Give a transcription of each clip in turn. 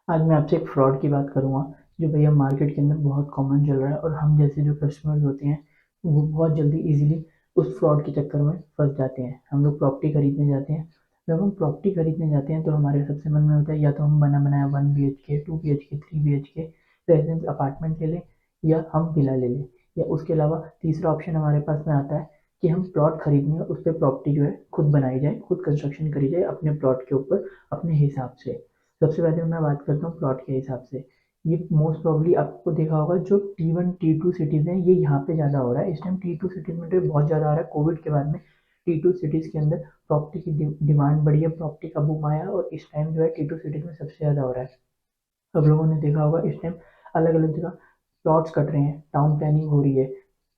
आज मैं आपसे एक फ्रॉड की बात करूँगा, जो भैया मार्केट के अंदर बहुत कॉमन चल रहा है और हम जैसे जो कस्टमर्स होते हैं, वो बहुत जल्दी ईज़िली उस फ्रॉड के चक्कर में फँस जाते हैं। हम लोग प्रॉपर्टी खरीदने जाते हैं, जब हम प्रॉपर्टी खरीदने जाते हैं तो हमारे सबसे मन में होता है या तो हम बना-बनाया 1 BHK, 2 BHK, 3 BHK residence apartment ले लें या हम विला ले लें। या उसके अलावा तीसरा ऑप्शन हमारे पास में आता है कि हम प्लॉट खरीद लें और उस पे प्रॉपर्टी जो है खुद बनाई जाए, खुद कंस्ट्रक्शन करी जाए अपने प्लॉट के ऊपर अपने हिसाब से। सबसे पहले मैं बात करता हूँ प्लॉट के हिसाब से। ये मोस्ट प्रोबेबली आपको देखा होगा जो T1 T2 सिटीज़ हैं ये यहाँ पे ज़्यादा हो रहा है। इस टाइम T2 सिटीज़ में तो बहुत ज़्यादा आ रहा है। कोविड के बाद में T2 सिटीज़ के अंदर प्रॉपर्टी की डिमांड बढ़ी है, प्रॉपर्टी का बूम आया और इस टाइम जो है T2 सिटीज़ में सबसे ज़्यादा हो रहा है। अब लोगों ने देखा होगा इस टाइम अलग अलग जगह प्लॉट्स कट रहे हैं, टाउन प्लानिंग हो रही है,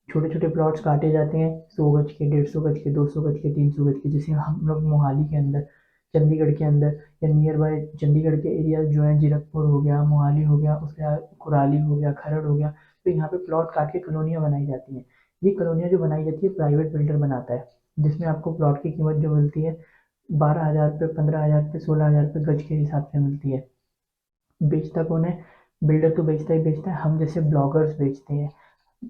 छोटे छोटे प्लॉट्स काटे जाते हैं 100 गज के, 150 गज के, 200 गज के, 300 गज के। जैसे हम लोग मोहाली के अंदर, चंडीगढ़ के अंदर या नियर बाय चंडीगढ़ के एरिया जो है, जीरकपुर हो गया, मोहाली हो गया, उसके बाद कुराली हो गया, खरड़ हो गया, तो यहाँ पे प्लॉट काट के कॉलोनियाँ बनाई जाती हैं। ये कॉलोनियाँ जो बनाई जाती है प्राइवेट बिल्डर बनाता है, जिसमें आपको प्लॉट की कीमत जो मिलती है 12,000 रुपये, 15,000 रुपये, 16,000 रुपये गज के हिसाब से मिलती है। बेचता कौन है? बिल्डर तो बेचता ही बेचता है, हम जैसे ब्लॉगर्स बेचते हैं,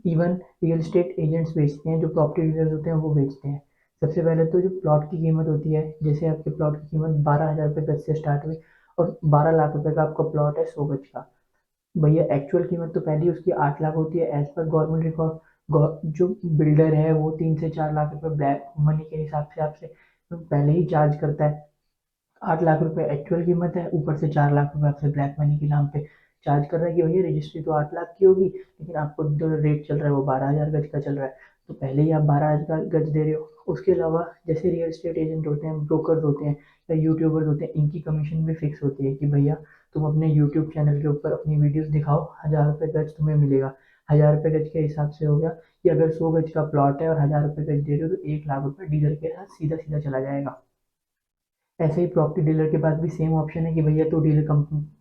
इवन रियल एस्टेट एजेंट्स बेचते हैं, जो प्रॉपर्टी डीलर्स होते हैं वो बेचते हैं। सबसे पहले तो जो प्लॉट की कीमत होती है, जैसे आपके प्लॉट की कीमत 12,000 रुपये गज से स्टार्ट हुई और 12 लाख रुपए का आपका प्लॉट है 100 गज का। भैया एक्चुअल कीमत तो पहले उसकी 8 लाख होती है एज पर गवर्नमेंट रिकॉर्ड। जो बिल्डर है वो 3 से 4 लाख रुपए ब्लैक मनी के हिसाब से आपसे तो पहले ही चार्ज करता है। 8 लाख रुपए एक्चुअल कीमत है, ऊपर से 4 लाख रुपए आपसे ब्लैक मनी के नाम पे चार्ज कर रहा है कि भैया रजिस्ट्री तो 8 लाख की होगी, लेकिन आपको जो रेट चल रहा है वो 12,000 गज का चल रहा है, तो पहले ही आप 12,000 गज दे रहे हो। उसके अलावा जैसे रियल एस्टेट एजेंट होते हैं, ब्रोकर्स होते हैं या यूट्यूबर्स होते हैं, इनकी कमीशन भी फिक्स होती है कि भैया तुम अपने यूट्यूब चैनल के ऊपर अपनी वीडियोस दिखाओ, 1,000 रुपये गज तुम्हें मिलेगा। 1,000 रुपये गज के हिसाब से हो गया कि अगर 100 गज का प्लॉट है और 1,000 रुपये गज दे रहे हो तो 1 लाख रुपये डीलर के साथ सीधा सीधा चला जाएगा। ऐसे ही प्रॉपर्टी डीलर के पास भी सेम ऑप्शन है कि भैया तो डीलर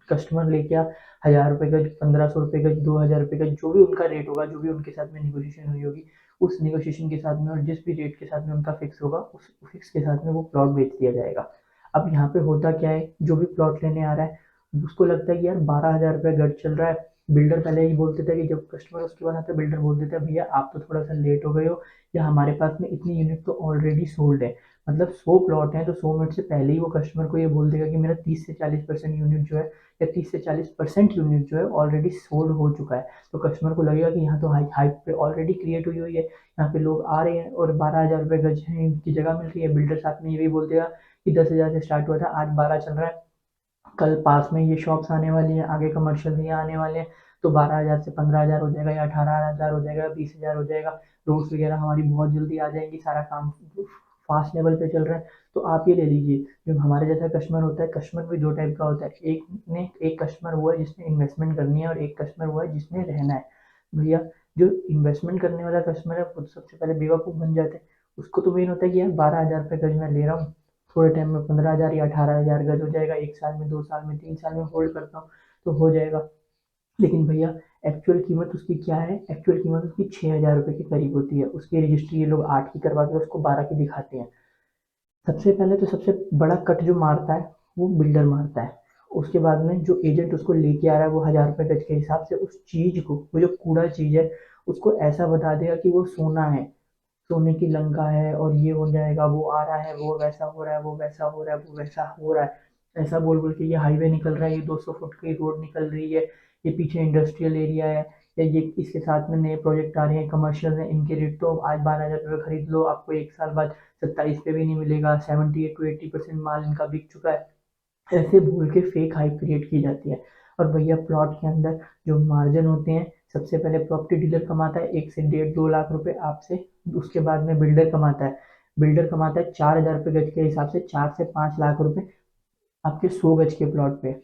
कस्टमर लेके आ, 1,000 रुपये गज, 1,500 रुपये गज, 2,000 रुपये गज, जो भी उनका रेट होगा, जो भी उनके साथ में निगोशिएशन हुई होगी, उस निगोशिएशन के साथ में और जिस भी रेट के साथ में उनका फिक्स होगा उस फिक्स के साथ में वो प्लॉट बेच दिया जाएगा। अब यहाँ पे होता क्या है, जो भी प्लॉट लेने आ रहा है उसको लगता है कि यार 12,000 रुपये गज चल रहा है। बिल्डर पहले ही बोल देता है कि जब कस्टमर उसके बाद आता है बिल्डर बोल देता है भैया आप तो थोड़ा सा लेट हो गए हो, या हमारे पास में इतनी यूनिट तो ऑलरेडी सोल्ड है। मतलब 100 प्लॉट हैं तो 100 मिनट से पहले ही वो कस्टमर को ये बोल देगा कि मेरा 30 से 40% यूनिट जो है या 30 से 40% यूनिट जो है ऑलरेडी सोल्ड हो चुका है। तो कस्टमर को लगेगा कि यहाँ तो हाइप पे ऑलरेडी क्रिएट हुई हुई है, यहाँ पे लोग आ रहे हैं और 12,000 रुपये गज है इनकी जगह मिल रही है। बिल्डर साथ में ये भी बोल देगा कि 10,000 से स्टार्ट हुआ था, आज 12 चल रहा है, कल पास में ये शॉप्स आने वाली हैं, आगे कमर्शियल ये आने वाले हैं, तो 12,000 से 15,000 हो जाएगा या 18,000 हो जाएगा, 20,000 हो जाएगा। रोड्स वगैरह हमारी बहुत जल्दी आ जाएंगी, सारा काम फास्ट लेवल पे चल रहा है। तो आप ये ले लीजिए, जो हमारे जैसा कस्टमर होता है, कस्टमर भी दो टाइप का होता है। एक कस्टमर वो है जिसने इन्वेस्टमेंट करनी है और एक कस्टमर वो है जिसने रहना है। भैया जो इन्वेस्टमेंट करने वाला कस्टमर है वो तो सबसे पहले बेवकूफ़ बन जाते हैं। उसको तो मेन होता है कि यार 12,000 रुपये गज मैं ले रहा हूँ, थोड़े टाइम में 15,000 या 18,000 गज हो जाएगा, 1 साल में, 2 साल में, 3 साल में होल्ड करता हूँ तो हो जाएगा। लेकिन भैया एक्चुअल कीमत उसकी क्या है? एक्चुअल कीमत उसकी 6,000 रुपये के करीब होती है। उसकी रजिस्ट्री ये लोग 8 की करवा के उसको 12 की दिखाते हैं। सबसे पहले तो सबसे बड़ा कट जो मारता है वो बिल्डर मारता है। उसके बाद में जो एजेंट उसको लेके आ रहा है वो 1,000 रुपये गज के हिसाब से उस चीज को, वो जो कूड़ा चीज है उसको ऐसा बता देगा कि वो सोना है, सोने की लंका है और ये हो जाएगा, वो आ रहा है, वो वैसा हो रहा है, वो वैसा हो रहा है, वो वैसा हो रहा है। ऐसा बोल बोल के ये हाईवे निकल रहा है, ये 200 फुट की रोड निकल रही है, ये पीछे इंडस्ट्रियल एरिया है, या ये इसके साथ में नए प्रोजेक्ट आ रहे हैं, कमर्शियल है, इनके रेट तो आज 12,000 रुपये खरीद लो, आपको 1 साल बाद 27 पे भी नहीं मिलेगा, 78 to 80% माल इनका बिक चुका है। ऐसे बोल के फेक हाइप क्रिएट की जाती है। और भैया प्लॉट के अंदर जो मार्जिन होते हैं, सबसे पहले प्रॉपर्टी डीलर कमाता है 1 से 1.5 2 लाख रुपए आपसे। उसके बाद में बिल्डर कमाता है, बिल्डर कमाता है 4,000 रुपये गज के हिसाब से 4 से 5 लाख रुपए आपके 100 गज के प्लॉट पे।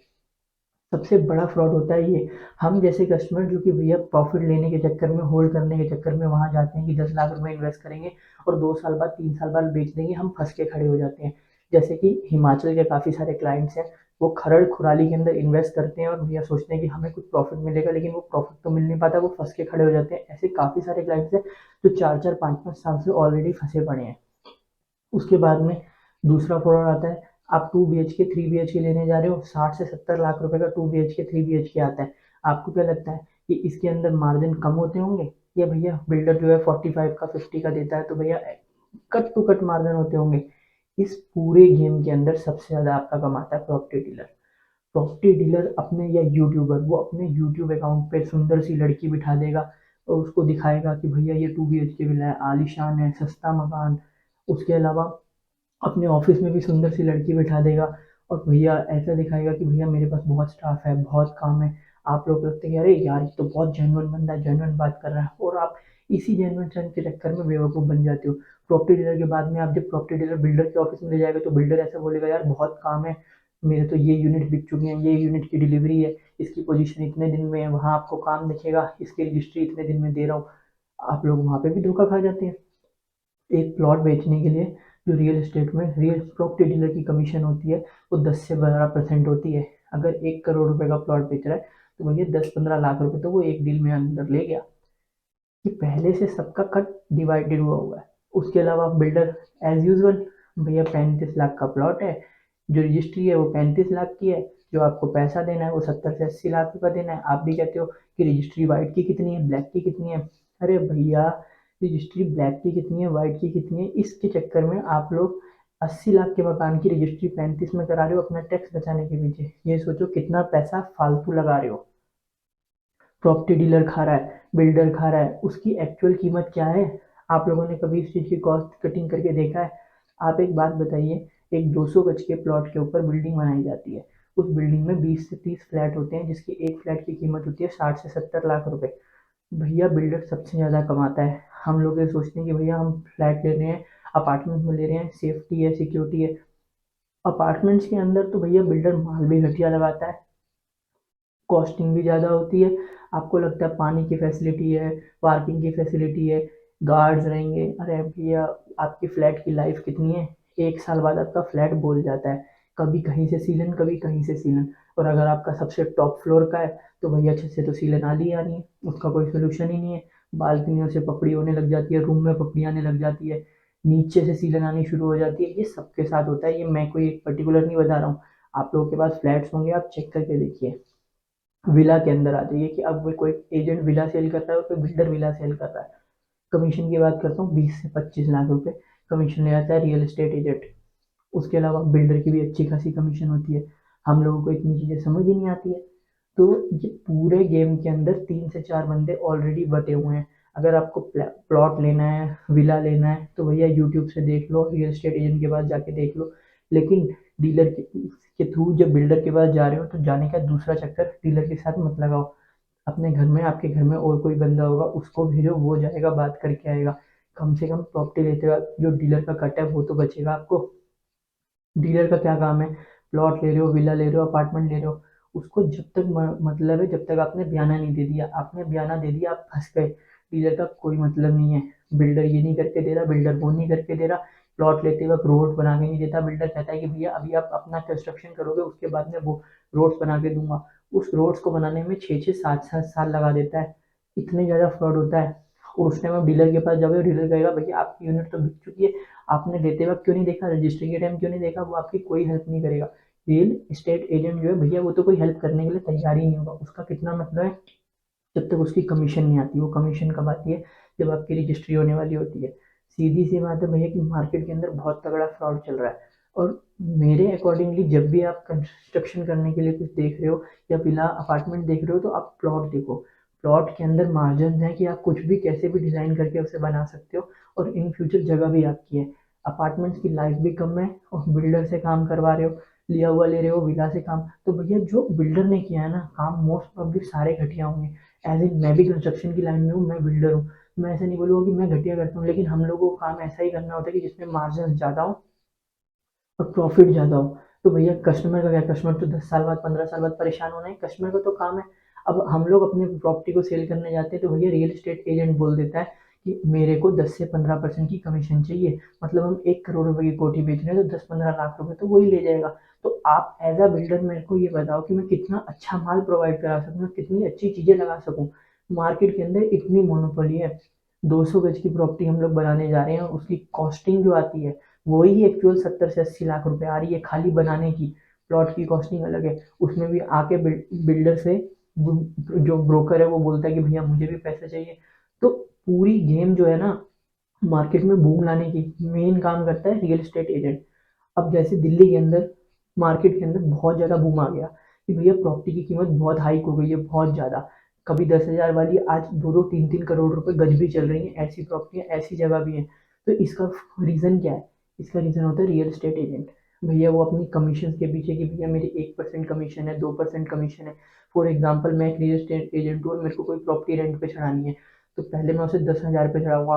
सबसे बड़ा फ्रॉड होता है ये। हम जैसे कस्टमर जो कि भैया प्रॉफिट लेने के चक्कर में, होल्ड करने के चक्कर में वहां जाते हैं कि 10 लाख रुपए इन्वेस्ट करेंगे और 2 साल बाद, 3 साल बाद बेच देंगे, हम फंस के खड़े हो जाते हैं। जैसे कि हिमाचल के काफी सारे क्लाइंट्स हैं, वो खरड़ खुराली के अंदर इन्वेस्ट करते हैं और भैया सोचते हैं कि हमें कुछ प्रॉफिट मिलेगा, लेकिन वो प्रॉफिट तो मिल नहीं पाता, वो फंस के खड़े हो जाते हैं। ऐसे काफी सारे क्लाइंट्स हैं जो 4 4 5 5 साल से ऑलरेडी फंसे पड़े हैं। उसके बाद में दूसरा फ्रॉड आता है आप 2 BHK 3 BHK लेने जा रहे हो, 60 से 70 लाख रुपए का 2 BHK 3 BHK आता है। आपको क्या लगता है कि इसके अंदर मार्जिन कम होते होंगे, या भैया बिल्डर जो है 45 का 50 का देता है तो भैया कट टू कट मार्जिन होते होंगे। इस पूरे गेम के अंदर सबसे ज्यादा आपका कमाता है प्रॉपर्टी डीलर। प्रॉपर्टी डीलर अपने या यूट्यूबर, वो अपने यूट्यूब अकाउंट पे सुंदर सी लड़की बिठा देगा और उसको दिखाएगा कि भैया ये 2 BHK विला है, आलीशान है, सस्ता मकान। उसके अलावा अपने ऑफिस में भी सुंदर सी लड़की बिठा देगा और भैया ऐसा दिखाएगा कि भैया मेरे पास बहुत स्टाफ है, बहुत काम है। आप लोग लगते हैं कि अरे यार ये तो बहुत जेन्युइन बंदा है, जेन्युइन बात कर रहा है, और आप इसी जेन्युइन के चक्कर में बेवकूफ़ बन जाते हो। प्रॉपर्टी डीलर के बाद में आप जब प्रॉपर्टी डीलर बिल्डर के ऑफिस में ले जाएगा तो बिल्डर ऐसा बोलेगा, यार बहुत काम है, मेरे तो ये यूनिट बिक चुके हैं, ये यूनिट की डिलीवरी है, इसकी पोजीशन इतने दिन में है, वहाँ आपको काम दिखेगा, इसकी रजिस्ट्री इतने दिन में दे रहा हूँ। आप लोग वहाँ पे भी धोखा खा जाते हैं। एक प्लॉट बेचने के लिए जो रियल एस्टेट में रियल प्रॉपर्टी डीलर की कमीशन होती है वो 10 से 12% होती है। अगर 1 करोड़ रुपए का प्लॉट बेच रहा है तो भैया 10-15 लाख रुपए तो वो एक डील में अंदर ले गया। ये पहले से सबका कट डिवाइडेड हुआ है। उसके अलावा बिल्डर एज यूजल, भैया 35 लाख का प्लॉट है, जो रजिस्ट्री है वो 35 लाख की है, जो आपको पैसा देना है वो 70 से 80 लाख रुपया देना है। आप भी कहते हो कि रजिस्ट्री वाइट की कितनी है, ब्लैक की कितनी है। अरे भैया रजिस्ट्री ब्लैक की कितनी है, वाइट की कितनी है, इसके चक्कर में आप लोग 80 लाख के मकान की रजिस्ट्री 35 में करा रहे हो अपना टैक्स बचाने के पीछे। ये सोचो कितना पैसा फालतू लगा रहे हो। प्रॉपर्टी डीलर खा रहा है, बिल्डर खा रहा है, उसकी एक्चुअल कीमत क्या है? आप लोगों ने कभी इस चीज़ की कॉस्ट कटिंग करके देखा है? आप एक बात बताइए, एक 200 गज के प्लॉट के ऊपर बिल्डिंग बनाई जाती है, उस बिल्डिंग में 20 से 30 फ्लैट होते हैं, जिसकी एक फ्लैट की कीमत होती है 60 से 70 लाख रुपए। भैया बिल्डर सबसे ज़्यादा कमाता है। हम लोग ये सोचते हैं कि भैया हम फ्लैट ले रहे हैं, अपार्टमेंट में ले रहे हैं, सेफ्टी है, सिक्योरिटी है। अपार्टमेंट्स के अंदर तो भैया बिल्डर माल भी घटिया लगाता है, कॉस्टिंग भी ज़्यादा होती है। आपको लगता है पानी की फैसिलिटी है, पार्किंग की फैसिलिटी है, गार्ड्स रहेंगे। अरे भैया आपकी फ्लैट की लाइफ कितनी है? 1 साल बाद आपका फ्लैट बोल जाता है, कभी कहीं से सीलन, कभी कहीं से सीलन। और अगर आपका सबसे टॉप फ्लोर का है तो भैया छत से तो सीलन आनी ही आनी है, उसका कोई सोल्यूशन ही नहीं है। बालकनियों से पपड़ी होने लग जाती है, रूम में पपड़ी आने लग जाती है, नीचे से सीलन आनी शुरू हो जाती है। ये सबके साथ होता है, ये मैं कोई एक पर्टिकुलर नहीं बता रहा हूँ। आप लोगों के पास फ्लैट्स होंगे, आप चेक करके देखिए। विला के अंदर आ जाइए कि अब कोई एजेंट विला सेल कर रहा है और कोई बिल्डर विला सेल कर रहा है। कमीशन की बात करता हूँ, 20 से 25 लाख रुपए कमीशन ले आता है रियल एस्टेट एजेंट। उसके अलावा बिल्डर की भी अच्छी खासी कमीशन होती है। हम लोगों को इतनी चीज़ें समझ ही नहीं आती है। तो ये पूरे गेम के अंदर 3 से 4 बंदे ऑलरेडी बटे हुए हैं। अगर आपको प्लॉट लेना है, विला लेना है तो भैया यूट्यूब से देख लो, रियल एस्टेट एजेंट के पास जाके देख लो। लेकिन डीलर के थ्रू जब बिल्डर के पास जा रहे हो तो जाने का दूसरा चक्कर डीलर के साथ मत लगाओ। अपने घर में, आपके घर में और कोई बंदा होगा उसको भेजो, वो जाएगा बात करके आएगा। कम से कम प्रॉपर्टी लेते वक्त जो डीलर का कट है वो तो बचेगा आपको। डीलर का क्या काम है? प्लॉट ले रहे हो, विला ले रहे हो, अपार्टमेंट ले रहे हो, उसको जब तक मतलब है, जब तक आपने बयाना नहीं दे दिया, आपने बयाना दे दिया आप फंस गए। डीलर का कोई मतलब नहीं है। बिल्डर ये नहीं करके दे रहा, बिल्डर वो नहीं करके दे रहा। प्लॉट लेते वक्त रोड बना के नहीं देता, बिल्डर कहता है कि भैया अभी आप अपना कंस्ट्रक्शन करोगे उसके बाद में वो रोड्स बना के दूंगा। उस रोड्स को बनाने में 6-6 7-7 साल लगा देता है। इतने ज़्यादा फ्रॉड होता है। और उस टाइम आप डीलर के पास जाओगे, डीलर कहेगा भैया आपकी यूनिट तो बिक चुकी है, आपने देते वक्त क्यों नहीं देखा, रजिस्ट्री के टाइम क्यों नहीं देखा। वो आपकी कोई हेल्प नहीं करेगा। रियल एस्टेट एजेंट जो है भैया वो तो कोई हेल्प करने के लिए तैयार ही नहीं होगा। उसका कितना मतलब है, जब तक उसकी कमीशन नहीं आती। वो कमीशन कब आती है? जब आपकी रजिस्ट्री होने वाली होती है। सीधी सी बात है भैया कि मार्केट के अंदर बहुत तगड़ा फ्रॉड चल रहा है। और मेरे अकॉर्डिंगली जब भी आप कंस्ट्रक्शन करने के लिए कुछ देख रहे हो या विला अपार्टमेंट देख रहे हो तो आप प्लॉट देखो। प्लॉट के अंदर मार्जिन है कि आप कुछ भी कैसे भी डिजाइन करके उसे बना सकते हो, और इन फ्यूचर जगह भी आपकी है। अपार्टमेंट्स की लाइफ भी कम है और बिल्डर से काम करवा रहे हो, लिया हुआ ले रहे हो विला से काम। तो भैया जो बिल्डर ने किया है ना काम, मोस्ट प्रोबेबली सारे घटिया होंगे। एज इन मैं भी कंस्ट्रक्शन की लाइन में हूँ, मैं बिल्डर हूँ, मैं ऐसे नहीं बोलूँगा कि मैं घटिया करता हूँ, लेकिन हम लोगों को काम ऐसा ही करना होता है कि जिसमें मार्जिन ज़्यादा हो और प्रॉफिट ज़्यादा हो। तो भैया कस्टमर का क्या, कस्टमर तो 10 साल बाद 15 साल बाद परेशान होना है, कस्टमर का तो काम है। अब हम लोग अपने प्रॉपर्टी को सेल करने जाते हैं तो भैया रियल एस्टेट एजेंट बोल देता है कि मेरे को 10 से 15% की कमीशन चाहिए। मतलब हम 1 करोड़ रुपए की कोठी बेच रहे हैं तो 10-15 लाख रुपए तो वही ले जाएगा। तो आप एज अ बिल्डर मेरे को ये बताओ कि मैं कितना अच्छा माल प्रोवाइड करा सकूँ, कितनी अच्छी चीज़ें लगा सकूँ। मार्केट के अंदर इतनी मोनोपोली है। 200 गज की प्रॉपर्टी हम लोग बनाने जा रहे हैं, उसकी कॉस्टिंग जो आती है वही एक्चुअल 70 से 80 लाख रुपए आ रही है खाली बनाने की। प्लॉट की कॉस्टिंग अलग है, उसमें भी आके बिल्डर से जो ब्रोकर है वो बोलता है कि भैया मुझे भी पैसा चाहिए। तो पूरी गेम जो है ना, मार्केट में बूम लाने की मेन काम करता है रियल एस्टेट एजेंट। अब जैसे दिल्ली के अंदर मार्केट के अंदर बहुत ज़्यादा बूम आ गया कि भैया प्रॉपर्टी की कीमत बहुत हाइक हो गई है, बहुत ज़्यादा। कभी 10,000 वाली आज 2-2 3-3 करोड़ रुपए गज भी चल रही हैं, ऐसी प्रॉपर्टियाँ ऐसी जगह भी हैं। तो इसका रीज़न क्या है? इसका रीज़न होता है रियल एस्टेट एजेंट। भैया वो अपनी कमीशन के पीछे कि भैया मेरी 1% कमीशन है, 2% कमीशन है। फॉर एग्जाम्पल मैं एक रियल एस्टेट एजेंट हूँ और मेरे को कोई प्रॉपर्टी रेंट पे चढ़ानी है, तो पहले मैं उसे 10,000 पे चढ़ाऊंगा,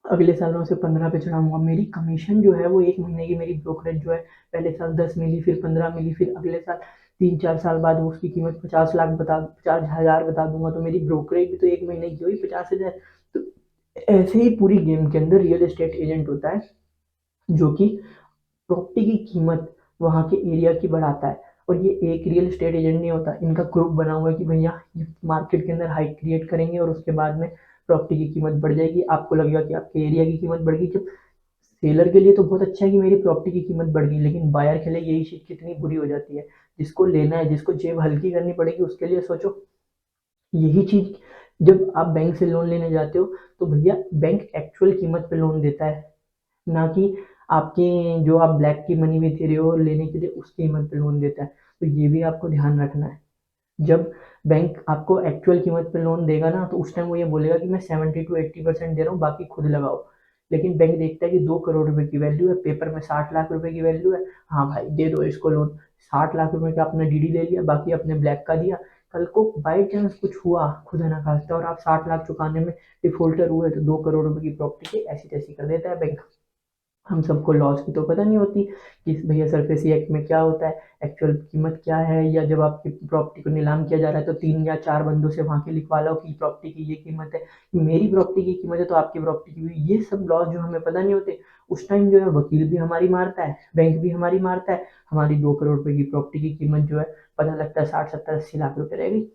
अगले साल मैं उसे 15 पे चढ़ाऊंगा। मेरी कमीशन जो है वो एक महीने की मेरी ब्रोकरेज जो है, पहले साल 10 मिली, फिर 15 मिली, फिर अगले साल 3-4 साल बाद वो उसकी कीमत 50 लाख बता 50,000 बता दूंगा, तो मेरी ब्रोकरेज भी तो एक महीने की हुई 50,000। तो ऐसे ही पूरी गेम के अंदर रियल एस्टेट एजेंट होता है जो कि प्रॉपर्टी की कीमत वहाँ के एरिया की बढ़ाता है। और ये एक रियल एस्टेट एजेंट नहीं होता, इनका ग्रुप बना हुआ है कि भैया ये मार्केट के अंदर हाइक क्रिएट करेंगे और उसके बाद में प्रॉपर्टी की कीमत बढ़ जाएगी, आपको लगेगा कि आपके एरिया की कीमत बढ़ गई। जब सेलर के लिए तो बहुत अच्छा है कि मेरी प्रॉपर्टी की कीमत बढ़ गई, लेकिन बायर के लिए यही चीज़ कितनी बुरी हो जाती है। जिसको लेना है, जिसको जेब हल्की करनी पड़ेगी, उसके लिए सोचो। यही चीज़ जब आप बैंक से लोन लेने जाते हो, तो भैया बैंक एक्चुअल कीमत पे लोन देता है, ना कि आपके जो आप ब्लैक की मनी भी दे रहे हो लेने के लिए उस कीमत पे लोन देता है। तो ये भी आपको ध्यान रखना है। जब बैंक आपको एक्चुअल कीमत पे लोन देगा ना, तो उस टाइम वो ये बोलेगा कि मैं 70 to 80% दे रहा हूँ, बाकी खुद लगाओ। लेकिन बैंक देखता है कि 2 करोड़ रुपए की वैल्यू है, पेपर में 60 लाख रुपए की वैल्यू है, हाँ भाई दे दो इसको लोन। 60 लाख रुपए का अपना डीडी ले लिया, बाकी अपने ब्लैक का दिया। कल को बाई चांस कुछ हुआ खुदा ना खास्ता और आप 60 लाख चुकाने में डिफॉल्टर हुए, तो 2 करोड़ रुपए की प्रॉपर्टी ऐसी तैसी कर देता है बैंक। हम सबको लॉज की तो पता नहीं होती कि भैया सरफेसी एक्ट में क्या होता है, एक्चुअल कीमत क्या है, या जब आपकी प्रॉपर्टी को नीलाम किया जा रहा है तो 3 या 4 बंदों से वहां के लिखवा लो कि प्रॉपर्टी की ये कीमत है, मेरी प्रॉपर्टी की कीमत है तो आपकी प्रॉपर्टी की भी। ये सब लॉज जो हमें पता नहीं होते, उस टाइम जो है वकील भी हमारी मारता है, बैंक भी हमारी मारता है, हमारी 2 करोड़ रुपए की प्रॉपर्टी की कीमत जो है पता लगता है 60-70-80 लाख रुपए रह गई।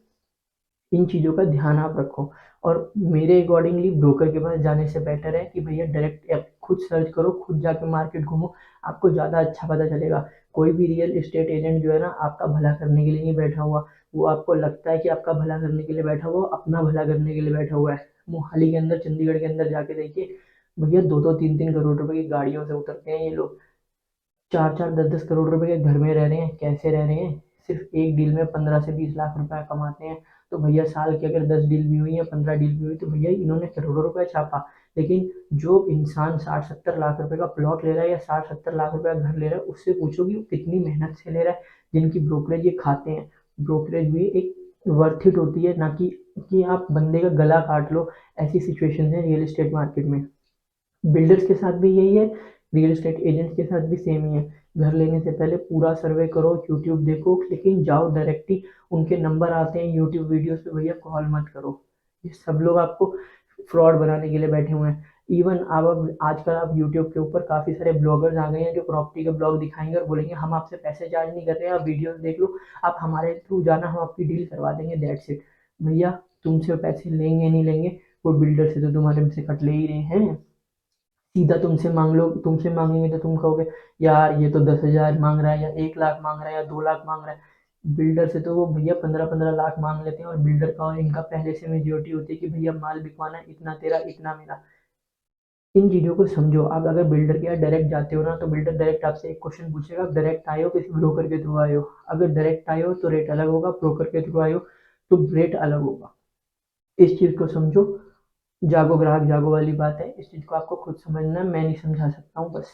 इन चीज़ों का ध्यान आप रखो। और मेरे अकॉर्डिंगली ब्रोकर के पास जाने से बेटर है कि भैया डायरेक्ट ऐप खुद सर्च करो, खुद जाके मार्केट घूमो, आपको ज़्यादा अच्छा पता चलेगा। कोई भी रियल एस्टेट एजेंट जो है ना, आपका भला करने के लिए नहीं बैठा हुआ। वो आपको लगता है कि आपका भला करने के लिए बैठा हुआ, अपना भला करने के लिए बैठा हुआ है। मोहाली के अंदर, चंडीगढ़ के अंदर जाके देखिए भैया, 2-2 3-3 करोड़ रुपए की गाड़ियों से उतरते हैं ये लोग, 4-4 10-10 करोड़ रुपए के घर में रह रहे हैं, कैसे रह रहे हैं? सिर्फ एक डील में 15 से 20 लाख रुपए कमाते हैं। तो भैया साल की अगर 10 डील भी हुई या 15 डील भी हुई, तो भैया इन्होंने करोड़ों रुपए छापा। लेकिन जो इंसान 60-70 लाख रुपए का प्लॉट ले रहा है या 60-70 लाख रुपए का घर ले रहा है, उससे पूछो कि वो कितनी मेहनत से ले रहा है। जिनकी ब्रोकरेज ये खाते हैं, ब्रोकरेज भी एक वर्थ इट होती है, ना कि आप बंदे का गला काट लो। ऐसी सिचुएशन है रियल एस्टेट मार्केट में। बिल्डर्स के साथ भी यही है, रियल एस्टेट एजेंट्स के साथ भी सेम ही है। घर लेने से पहले पूरा सर्वे करो, यूट्यूब देखो, लेकिन जाओ डायरेक्टली, उनके नंबर आते हैं यूट्यूब वीडियोस पे, भैया कॉल मत करो। ये सब लोग आपको फ्रॉड बनाने के लिए बैठे हुए हैं। इवन आप अब आजकल आप यूट्यूब के ऊपर काफ़ी सारे ब्लॉगर्स आ गए हैं जो प्रॉपर्टी के ब्लॉग दिखाएंगे और बोलेंगे हम आपसे पैसे चार्ज नहीं कर रहे हैं, आप वीडियोस देख लो, आप हमारे थ्रू जाना, हम आपकी डील करवा देंगे, दैट्स इट। भैया तुमसे पैसे लेंगे नहीं लेंगे, वो बिल्डर से तो तुम्हारे से कट ले ही रहे हैं। सीधा तुमसे मांग लो, तुमसे मांगेंगे तो तुम कहोगे यार ये तो 10,000 मांग रहा है, या 1 लाख मांग रहा है, या 2 लाख मांग रहा है। बिल्डर से तो वो भैया 15-15 लाख मांग लेते हैं, और बिल्डर का और इनका पहले से मेच्योरिटी होती है कि भैया माल बिकवाना है, इतना तेरा इतना मेरा। इन चीज़ों को समझो। आप अगर बिल्डर के यहाँ डायरेक्ट जाते हो ना, तो बिल्डर डायरेक्ट आपसे एक क्वेश्चन पूछेगा, आप डायरेक्ट आए हो किसी ब्रोकर के थ्रू आए हो? अगर डायरेक्ट आए हो तो रेट अलग होगा, ब्रोकर के थ्रू आए हो तो रेट अलग होगा। इस चीज़ को समझो। जागो ग्राहक जागो वाली बात है, इस चीज़ को आपको खुद समझना है, मैं नहीं समझा सकता हूँ बस।